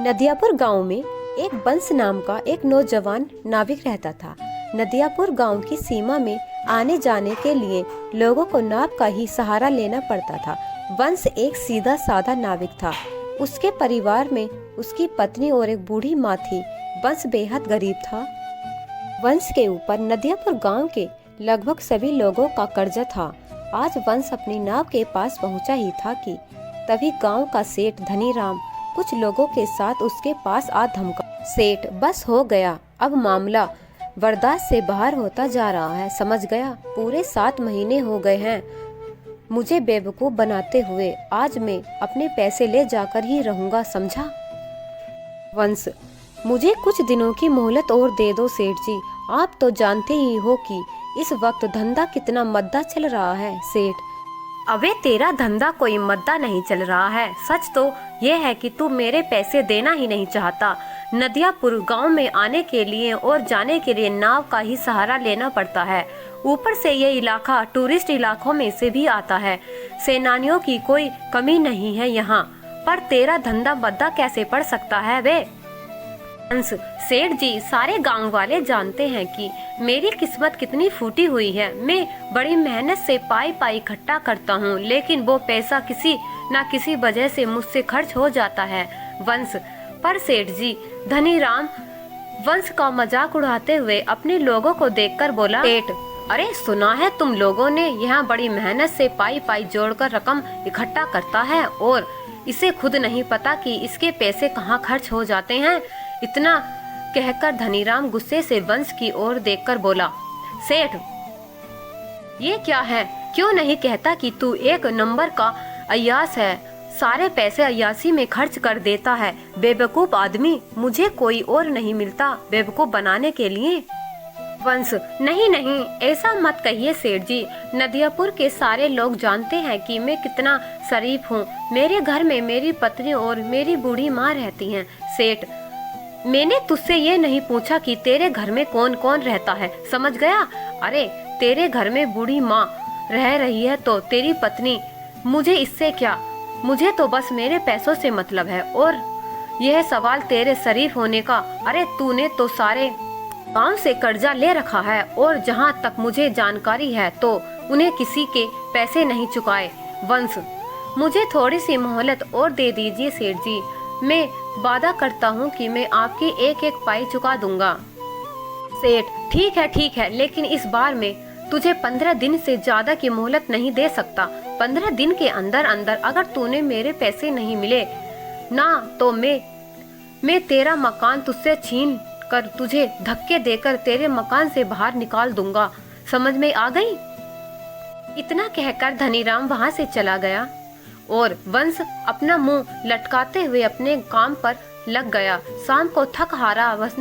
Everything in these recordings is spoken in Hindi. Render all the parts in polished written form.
नदियापुर गांव में एक बंस नाम का एक नौजवान नाविक रहता था। नदियापुर गांव की सीमा में आने जाने के लिए लोगों को नाव का ही सहारा लेना पड़ता था। वंश एक सीधा साधा नाविक था। उसके परिवार में उसकी पत्नी और एक बूढ़ी माँ थी। वंश बेहद गरीब था। वंश के ऊपर नदियापुर गांव के लगभग सभी लोगों का कर्जा था। आज वंश अपनी नाव के पास पहुंचा ही था कि तभी गांव का सेठ धनीराम कुछ लोगों के साथ उसके पास आ धमका। सेठ, बस हो गया, अब मामला बर्दाश्त से बाहर होता जा रहा है, समझ गया। पूरे 7 महीने हो गए हैं मुझे बेवकूफ बनाते हुए। आज मैं अपने पैसे ले जाकर ही रहूंगा, समझा। वंश, मुझे कुछ दिनों की मोहलत और दे दो सेठ जी। आप तो जानते ही हो कि इस वक्त धंधा कितना मद्दा चल रहा है। सेठ, अबे तेरा धंधा कोई मद्दा नहीं चल रहा है। सच तो यह है कि तू मेरे पैसे देना ही नहीं चाहता। नदियापुर गांव में आने के लिए और जाने के लिए नाव का ही सहारा लेना पड़ता है। ऊपर से ये इलाका टूरिस्ट इलाकों में से भी आता है। सेनानियों की कोई कमी नहीं है यहाँ, पर तेरा धंधा मद्दा कैसे पड़ सकता है वे। सेठ जी, सारे गांव वाले जानते हैं कि मेरी किस्मत कितनी फूटी हुई है। मैं बड़ी मेहनत से पाई पाई इकट्ठा करता हूँ, लेकिन वो पैसा किसी न किसी वजह से मुझसे खर्च हो जाता है। वंश, पर सेठ जी, धनीराम वंश का मजाक उड़ाते हुए अपने लोगों को देखकर बोला। सेठ, अरे सुना है तुम लोगों ने यहाँ बड़ी मेहनत से पाई पाई जोड़कर रकम इकट्ठा करता है और इसे खुद नहीं पता कि इसके पैसे कहाँ खर्च हो जाते हैं। इतना कहकर धनीराम गुस्से से वंश की ओर देखकर बोला। सेठ, ये क्या है? क्यों नहीं कहता कि तू एक नंबर का अय्यास है, सारे पैसे अय्यासी में खर्च कर देता है। बेवकूफ आदमी, मुझे कोई और नहीं मिलता बेवकूफ बनाने के लिए। वंश, नहीं नहीं, ऐसा मत कहिए सेठ जी। नदियापुर के सारे लोग जानते हैं कि मैं कितना शरीफ हूँ। मेरे घर में मेरी पत्नी और मेरी बूढ़ी माँ रहती हैं। सेठ, मैंने तुझसे ये नहीं पूछा कि तेरे घर में कौन कौन रहता है, समझ गया। अरे तेरे घर में बूढ़ी माँ रह रही है तो तेरी पत्नी, मुझे इससे क्या। मुझे तो बस मेरे पैसों से मतलब है। और यह सवाल तेरे शरीफ होने का। अरे तूने तो सारे गांव से कर्जा ले रखा है और जहाँ तक मुझे जानकारी है तो उन्हें किसी के पैसे नहीं चुकाए। वंश, मुझे थोड़ी सी मोहलत और दे दीजिए सेठ जी। मैं वादा करता हूँ कि मैं आपकी एक एक पाई चुका दूंगा। सेठ, ठीक है, लेकिन इस बार मैं तुझे 15 दिन से ज्यादा की मोहलत नहीं दे सकता। 15 दिन के अंदर अंदर अगर तूने मेरे पैसे नहीं मिले ना तो मैं तेरा मकान तुझसे छीन कर तुझे धक्के देकर तेरे मकान से बाहर निकाल दूंगा। समझ में आ गई? इतना कहकर धनीराम वहाँ से चला गया और वंश अपना मुंह लटकाते हुए अपने काम पर लग गया। शाम को थक हारा वंश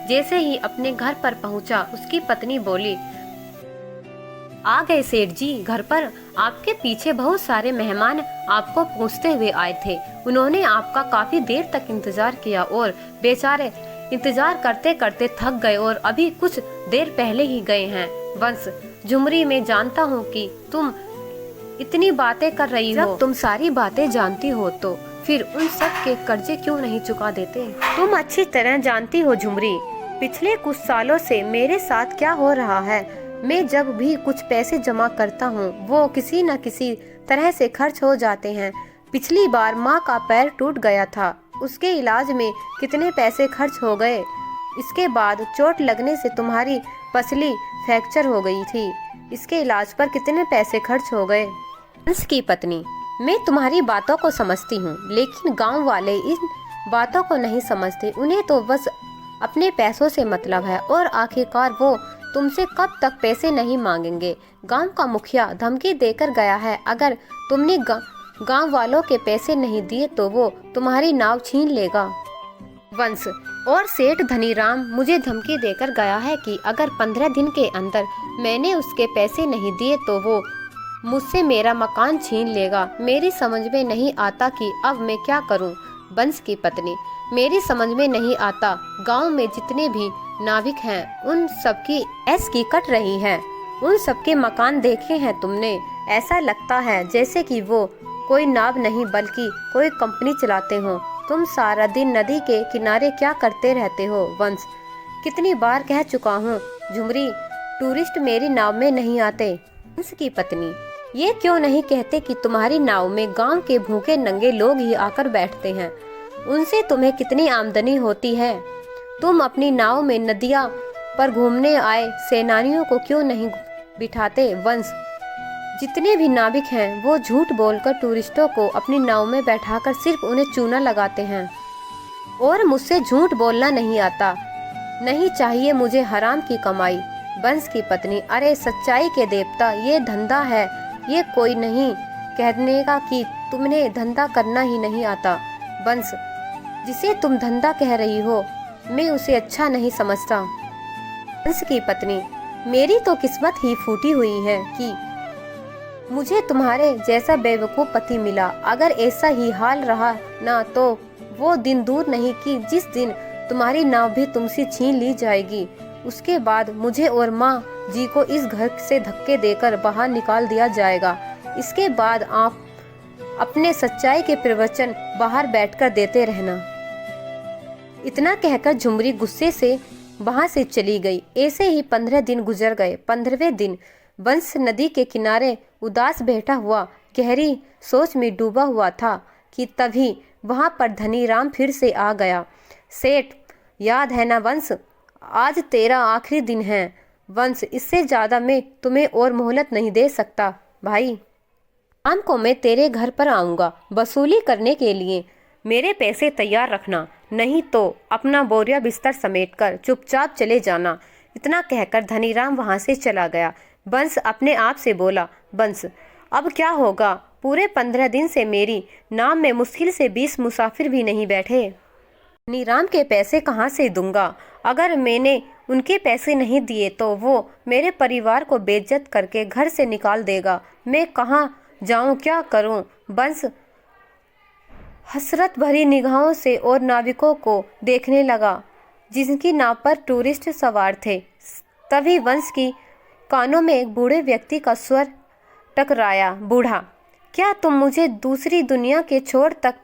जैसे ही अपने घर पर पहुंचा, उसकी पत्नी बोली। आ गए सेठ जी घर पर। आपके पीछे बहुत सारे मेहमान आपको पूछते हुए आए थे। उन्होंने आपका काफी देर तक इंतजार किया और बेचारे इंतजार करते करते थक गए और अभी कुछ देर पहले ही गए हैं। वंश, झुमरी, मैं जानता हूँ कि तुम इतनी बातें कर रही हो। जब तुम सारी बातें जानती हो तो फिर उन सब के कर्जे क्यों नहीं चुका देते? तुम अच्छी तरह जानती हो झुमरी, पिछले कुछ सालों से मेरे साथ क्या हो रहा है। मैं जब भी कुछ पैसे जमा करता हूँ वो किसी न किसी तरह से खर्च हो जाते हैं। पिछली बार माँ का पैर टूट गया था, उसके इलाज में कितने पैसे खर्च हो गए। इसके बाद चोट लगने से तुम्हारी पसली फ्रैक्चर हो गई थी, इसके इलाज पर कितने पैसे खर्च हो गए। वंश की पत्नी, मैं तुम्हारी बातों को समझती हूँ, लेकिन गांव वाले इन बातों को नहीं समझते। उन्हें तो बस अपने पैसों से मतलब है और आखिरकार वो तुमसे कब तक पैसे नहीं मांगेंगे। गांव का मुखिया धमकी देकर गया है, अगर तुमने गांव वालों के पैसे नहीं दिए तो वो तुम्हारी नाव छीन लेगा। वंश, और सेठ धनीराम मुझे धमकी देकर गया है कि अगर 15 दिन के अंदर मैंने उसके पैसे नहीं दिए तो वो मुझसे मेरा मकान छीन लेगा। मेरी समझ में नहीं आता कि अब मैं क्या करूं। वंश की पत्नी, मेरी समझ में नहीं आता। गांव में जितने भी नाविक हैं उन सबकी ऐश की कट रही है। उन सबके मकान देखे हैं तुमने? ऐसा लगता है जैसे कि वो कोई नाव नहीं बल्कि कोई कंपनी चलाते हों। तुम सारा दिन नदी के किनारे क्या करते रहते हो? वंश, कितनी बार कह चुका हूँ झुमरी, टूरिस्ट मेरी नाव में नहीं आते। वंश की पत्नी, ये क्यों नहीं कहते कि तुम्हारी नाव में गांव के भूखे नंगे लोग ही आकर बैठते हैं, उनसे तुम्हें कितनी आमदनी होती है। तुम अपनी नाव में नदिया पर घूमने आए सेनानियों को क्यों नहीं बिठाते? वंश, जितने भी नाविक हैं वो झूठ बोलकर टूरिस्टों को अपनी नाव में बैठाकर सिर्फ उन्हें चूना लगाते हैं, और मुझसे झूठ बोलना नहीं आता। नहीं चाहिए मुझे हराम की कमाई। वंश की पत्नी, अरे सच्चाई के देवता, ये धंधा है, ये कोई नहीं कहने का कि तुमने धंधा करना ही नहीं आता। वंश, जिसे तुम धंधा कह रही हो मैं उसे अच्छा नहीं समझता। वंश की पत्नी, मेरी तो किस्मत ही फूटी हुई है कि मुझे तुम्हारे जैसा बेवकूफ पति मिला। अगर ऐसा ही हाल रहा ना तो वो दिन दूर नहीं कि जिस दिन तुम्हारी नाव भी तुमसे छीन ली जाएगी। उसके बाद मुझे और माँ जी को इस घर से धक्के देकर बाहर निकाल दिया जाएगा। इसके बाद आप अपने सच्चाई के प्रवचन बाहर बैठकर देते रहना। इतना कहकर झुमरी गुस्से से वहां से चली गई। ऐसे ही 15 दिन गुजर गए। 15वें दिन वंश नदी के किनारे उदास बैठा हुआ गहरी सोच में डूबा हुआ था कि तभी वहां पर धनीराम फिर से आ गया। सेठ, याद है ना वंश, आज तेरा आखिरी दिन है। वंश, इससे ज्यादा मैं तुम्हें और मोहलत नहीं दे सकता भाई। शाम को मैं तेरे घर पर आऊंगा वसूली करने के लिए। मेरे पैसे तैयार रखना, नहीं तो अपना बोरिया बिस्तर समेटकर चुपचाप चले जाना। इतना कहकर धनीराम वहां से चला गया। वंश अपने आप से बोला, वंश अब क्या होगा? पूरे 15 दिन से मेरी नाव में मुश्किल से 20 मुसाफिर भी नहीं बैठे। धनीराम के पैसे कहाँ से दूंगा? अगर मैंने उनके पैसे नहीं दिए तो वो मेरे परिवार को बेइज्जत करके घर से निकाल देगा। मैं कहाँ जाऊं, क्या करूं? वंश हसरत भरी निगाहों से और नाविकों को देखने लगा जिनकी नाव पर टूरिस्ट सवार थे। तभी वंश की कानों में एक बूढ़े व्यक्ति का स्वर टकराया। बूढ़ा, क्या तुम मुझे दूसरी दुनिया के छोर तक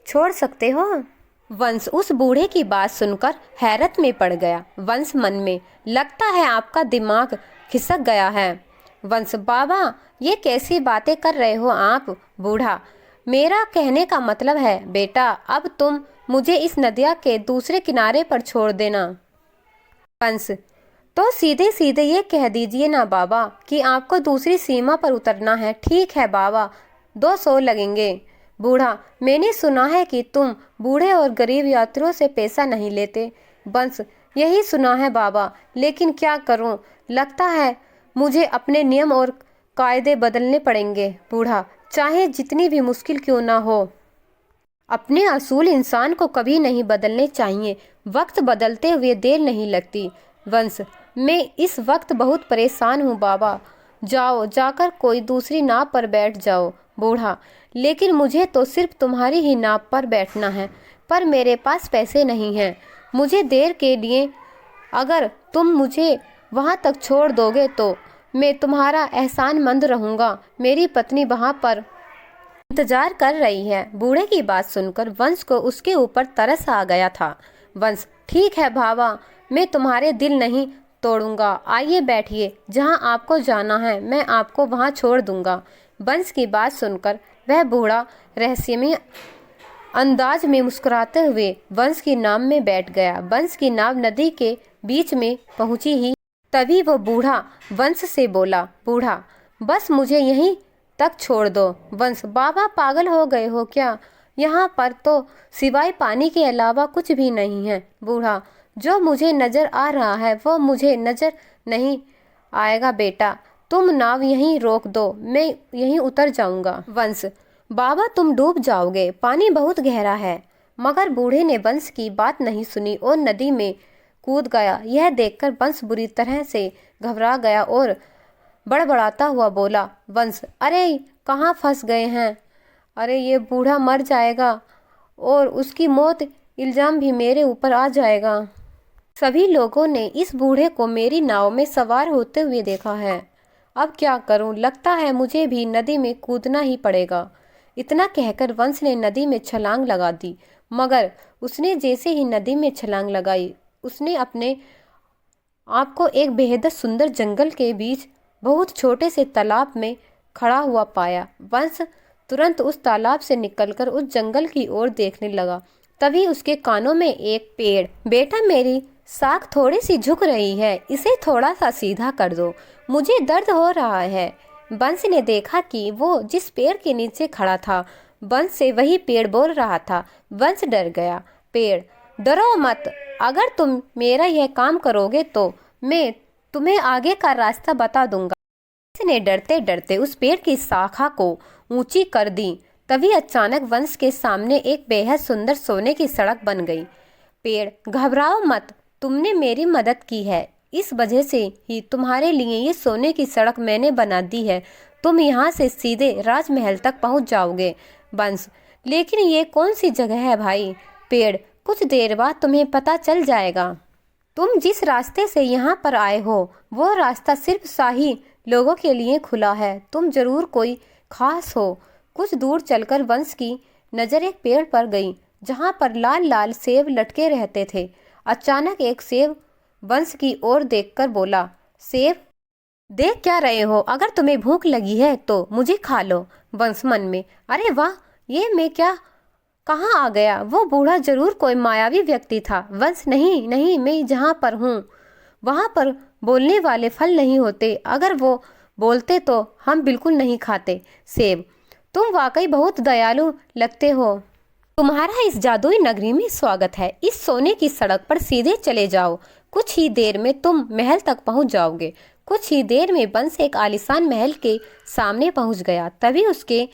छोड़ सकते हो? वंश उस बूढ़े की बात सुनकर हैरत में पड़ गया। वंश मन में, लगता है आपका दिमाग खिसक गया है। वंश, बाबा ये कैसी बातें कर रहे हो आप? बूढ़ा, मेरा कहने का मतलब है बेटा, अब तुम मुझे इस नदिया के दूसरे किनारे पर छोड़ देना। वंश, तो सीधे सीधे ये कह दीजिए ना बाबा कि आपको दूसरी सीमा पर उतरना है। ठीक है बाबा, 200 लगेंगे। बूढ़ा, मैंने सुना है कि तुम बूढ़े और गरीब यात्रियों से पैसा नहीं लेते। वंश, यही सुना है बाबा, लेकिन क्या करूं, लगता है मुझे अपने नियम और कायदे बदलने पड़ेंगे। बूढ़ा, चाहे जितनी भी मुश्किल क्यों ना हो, अपने असूल इंसान को कभी नहीं बदलने चाहिए। वक्त बदलते हुए देर नहीं लगती। वंश, मैं इस वक्त बहुत परेशान हूँ बाबा, जाओ जाकर कोई दूसरी नाव पर बैठ जाओ। बूढ़ा, लेकिन मुझे तो सिर्फ तुम्हारी ही नाव पर बैठना है, पर मेरे पास पैसे नहीं हैं। मुझे देर के लिए अगर तुम मुझे वहां तक छोड़ दोगे तो मैं तुम्हारा एहसानमंद रहूंगा। मेरी पत्नी वहां पर इंतजार कर रही है। बूढ़े की बात सुनकर वंश को उसके ऊपर तरस आ गया था। वंश, ठीक है बाबा, मैं तुम्हारे दिल नहीं तोड़ूंगा। आइए बैठिए, जहां आपको जाना है मैं आपको वहां छोड़ दूंगा। वंश की बात सुनकर वह बूढ़ा रहस्यमय अंदाज में मुस्कुराते हुए वंश की नाव में बैठ गया। वंश की नाव नदी के बीच में पहुंची ही तभी वो बूढ़ा वंश से बोला, बूढ़ा बस मुझे यहीं तक छोड़ दो। वंश, बाबा पागल हो गए हो क्या? यहाँ पर तो सिवाय पानी के अलावा कुछ भी नहीं है। बूढ़ा, जो मुझे नजर आ रहा है वो मुझे नजर नहीं आएगा बेटा, तुम नाव यहीं रोक दो, मैं यहीं उतर जाऊंगा। वंश, बाबा तुम डूब जाओगे, पानी बहुत गहरा है। मगर बूढ़े ने वंश की बात नहीं सुनी और नदी में कूद गया। यह देखकर वंश बुरी तरह से घबरा गया और बड़बड़ाता हुआ बोला, वंश अरे कहाँ फंस गए हैं? अरे ये बूढ़ा मर जाएगा और उसकी मौत इल्जाम भी मेरे ऊपर आ जाएगा। सभी लोगों ने इस बूढ़े को मेरी नाव में सवार होते हुए देखा है। अब क्या करूं? लगता है मुझे भी नदी में कूदना ही पड़ेगा। इतना कहकर वंश ने नदी में छलांग लगा दी। मगर उसने जैसे ही नदी में छलांग लगाई, उसने अपने आपको एक बेहद सुंदर जंगल के बीच बहुत छोटे से तालाब में खड़ा हुआ पाया। वंश तुरंत उस तालाब से निकलकर उस जंगल की ओर देखने लगा। तभी उसके कानों में एक पेड़, बेटा मेरी साख थोड़ी सी झुक रही है, इसे थोड़ा सा सीधा कर दो, मुझे दर्द हो रहा है। वंश ने देखा कि वो जिस पेड़ के नीचे खड़ा था, वंश से वही पेड़ बोल रहा था। वंश डर गया। पेड़, डरो मत, अगर तुम मेरा यह काम करोगे तो मैं तुम्हें आगे का रास्ता बता दूंगा। उसने डरते डरते उस पेड़ की शाखा को ऊंची कर दी। तभी अचानक वंश के सामने एक बेहद सुंदर सोने की सड़क बन गई। पेड़, घबराओ मत, तुमने मेरी मदद की है, इस वजह से ही तुम्हारे लिए ये सोने की सड़क मैंने बना दी है। तुम यहाँ से सीधे राजमहल तक पहुँच जाओगे। वंश, लेकिन ये कौन सी जगह है भाई? पेड़, कुछ देर बाद तुम्हें पता चल जाएगा। तुम जिस रास्ते से यहाँ पर आए हो वो रास्ता सिर्फ शाही लोगों के लिए खुला है। तुम जरूर कोई खास हो। कुछ दूर चलकर वंश की नजर एक पेड़ पर गई जहाँ पर लाल लाल सेब लटके रहते थे। अचानक एक सेब वंश की ओर देखकर बोला, सेब देख क्या रहे हो? अगर तुम्हें भूख लगी है तो मुझे खा लो। वंश मन में, अरे वाह, ये मैं क्या कहाँ आ गया? वो बूढ़ा जरूर कोई मायावी व्यक्ति था। वंश, नहीं नहीं, मैं जहाँ पर हूँ वहाँ पर बोलने वाले फल नहीं होते, अगर वो बोलते तो हम बिल्कुल नहीं खाते। सेब, तुम वाकई बहुत दयालु लगते हो। तुम्हारा इस जादुई नगरी में स्वागत है। इस सोने की सड़क पर सीधे चले जाओ, कुछ ही देर में तुम महल तक पहुंच जाओगे। कुछ ही देर में वंश एक आलीशान महल के सामने पहुंच गया। तभी उसके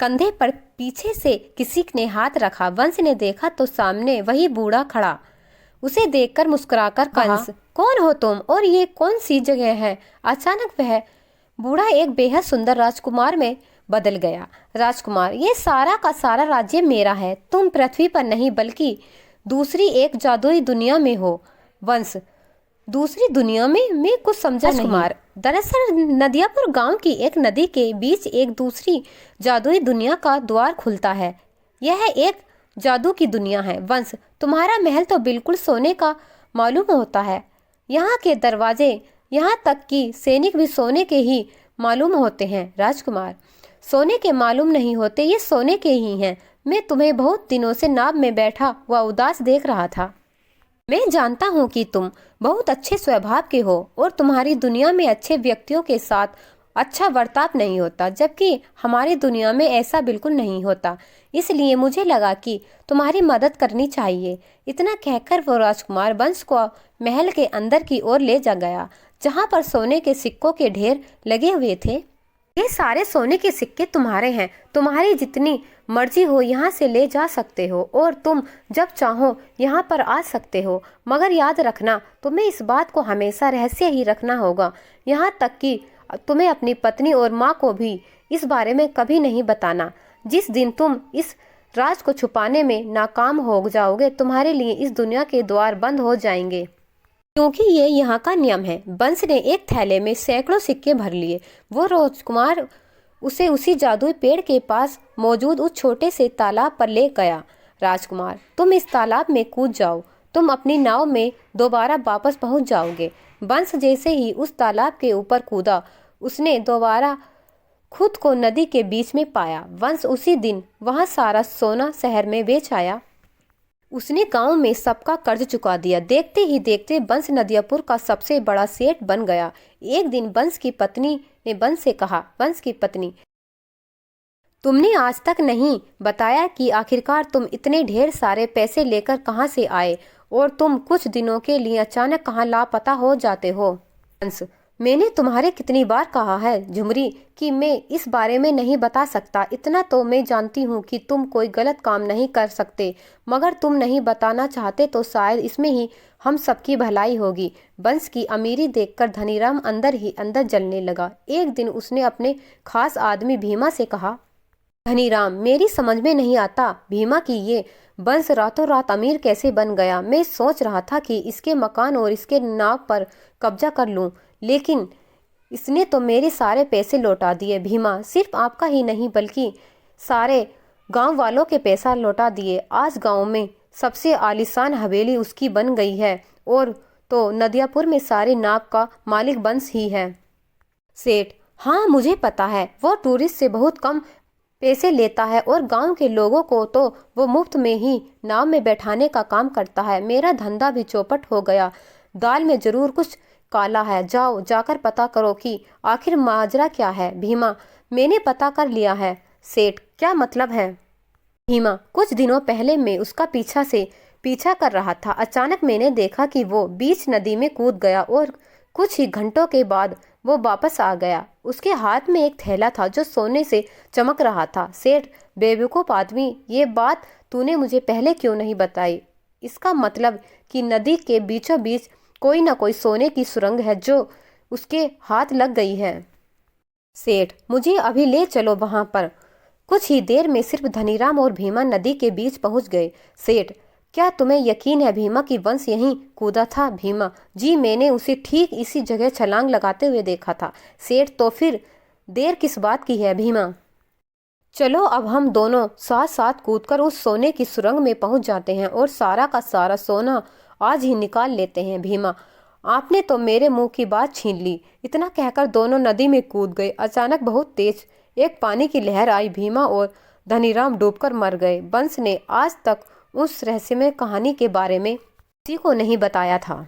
कंधे पर पीछे से किसी ने हाथ रखा। वंश ने देखा तो सामने वही बूढ़ा खड़ा। उसे देखकर मुस्कुराकर कहा, कौन हो तुम और ये कौन सी जगह है? अचानक वह बूढ़ा एक बेहद सुंदर राजकुमार में बदल गया। राजकुमार, ये सारा का सारा राज्य मेरा है। तुम पृथ्वी पर नहीं बल्कि दूसरी एक जादुई दुनिया में हो। वंश, दूसरी दुनिया में? मैं कुछ समझा नहीं। कुमार, दरअसल नदियापुर गांव की एक नदी के बीच एक दूसरी जादुई दुनिया का द्वार खुलता है। यह एक जादू की दुनिया है। वंश, तुम्हारा महल तो बिल्कुल सोने का मालूम होता है। यहाँ के दरवाजे, यहाँ तक कि सैनिक भी सोने के ही मालूम होते हैं। राजकुमार, सोने के मालूम नहीं होते, ये सोने के ही हैं। मैं तुम्हें बहुत दिनों से नाव में बैठा व उदास देख रहा था। मैं जानता हूँ कि तुम बहुत अच्छे स्वभाव के हो और तुम्हारी दुनिया में अच्छे व्यक्तियों के साथ अच्छा बर्ताव नहीं होता, जबकि हमारी दुनिया में ऐसा बिल्कुल नहीं होता। इसलिए मुझे लगा कि तुम्हारी मदद करनी चाहिए। इतना कहकर वो राजकुमार वंश को महल के अंदर की ओर ले जा गया, जहाँ पर सोने के सिक्कों के ढेर लगे हुए थे। ये सारे सोने के सिक्के तुम्हारे हैं, तुम्हारी जितनी मर्जी हो यहाँ से ले जा सकते हो और तुम जब चाहो यहाँ पर आ सकते हो। मगर याद रखना, तुम्हें इस बात को हमेशा रहस्य ही रखना होगा, यहाँ तक कि तुम्हें अपनी पत्नी और माँ को भी इस बारे में कभी नहीं बताना। जिस दिन तुम इस राज को छुपाने में नाकाम हो जाओगे, तुम्हारे लिए इस दुनिया के द्वार बंद हो जाएंगे, क्योंकि ये यहाँ का नियम है। बंस ने एक थैले में सैकड़ों सिक्के भर लिए। वो राजकुमार उसे उसी जादुई पेड़ के पास मौजूद उस छोटे से तालाब पर ले गया। राजकुमार, तुम इस तालाब में कूद जाओ, तुम अपनी नाव में दोबारा वापस पहुंच जाओगे। बंस जैसे ही उस तालाब के ऊपर कूदा, उसने दोबारा खुद को नदी के बीच में पाया। वंश उसी दिन वहां सारा सोना शहर में बेच आया। उसने गांव में सबका कर्ज चुका दिया। देखते ही देखते बंस नदियापुर का सबसे बड़ा सेठ बन गया। एक दिन बंस की पत्नी ने बंस से कहा, बंस की पत्नी, तुमने आज तक नहीं बताया कि आखिरकार तुम इतने ढेर सारे पैसे लेकर कहाँ से आए और तुम कुछ दिनों के लिए अचानक कहाँ लापता हो जाते हो। बंस, मैंने तुम्हारे कितनी बार कहा है झुमरी कि मैं इस बारे में नहीं बता सकता। इतना तो मैं जानती हूँ कि तुम कोई गलत काम नहीं कर सकते, मगर तुम नहीं बताना चाहते तो शायद इसमें ही हम सबकी भलाई होगी। बंस की अमीरी देखकर धनीराम अंदर ही अंदर जलने लगा। एक दिन उसने अपने खास आदमी भीमा से कहा, धनीराम, मेरी समझ में नहीं आता भीमा की ये बंस रातों रात अमीर कैसे बन गया। मैं सोच रहा था कि इसके मकान और इसके नाव पर कब्जा कर लूं, लेकिन इसने तो मेरे सारे पैसे लौटा दिए। भीमा, सिर्फ आपका ही नहीं बल्कि सारे गांव वालों के पैसा लौटा दिए। आज गांव में सबसे आलीशान हवेली उसकी बन गई है और तो नदियापुर में सारे नाव का मालिक बंस ही है। सेठ: हाँ मुझे पता है, वो टूरिस्ट से बहुत कम पैसे लेता है और गांव के लोगों को तो वो मुफ्त में ही नाव में बैठाने का काम करता है। मेरा धंधा भी चौपट हो गया। दाल में जरूर कुछ काला है। जाओ जाकर पता करो कि आखिर माजरा क्या है। भीमा: मैंने पता कर लिया है। सेठ: क्या मतलब है? भीमा: कुछ दिनों पहले मैं उसका पीछा कर रहा था। अचानक मैंने देखा कि वो बीच नदी में कूद गया और कुछ ही घंटों के बाद वो वापस आ गया। उसके हाथ में एक थैला था जो सोने से चमक रहा था। सेठ: बेवकूफ आदमी, ये बात तूने मुझे पहले क्यों नहीं बताई? इसका मतलब कि नदी के बीचों बीच कोई ना कोई सोने की सुरंग है जो उसके हाथ लग गई है। सेठ: मुझे अभी ले चलो वहां पर। कुछ ही देर में सिर्फ धनीराम और भीमा नदी के बीच पहुंच गए। सेठ: क्या तुम्हें यकीन है भीमा की वंश यहीं कूदा था? भीमा: जी, मैंने उसे ठीक इसी जगह छलांग लगाते हुए देखा था। सेठ: तो फिर देर किस बात की है? भीमा: चलो अब हम दोनों साथ साथ कूदकर उस सोने की सुरंग में पहुंच जाते हैं और सारा का सारा सोना आज ही निकाल लेते हैं। भीमा: आपने तो मेरे मुंह की बात छीन ली। इतना कहकर दोनों नदी में कूद गए। अचानक बहुत तेज एक पानी की लहर आई। भीमा और धनीराम डूबकर मर गए। बंस ने आज तक उस रहस्यमय कहानी के बारे में किसी को नहीं बताया था।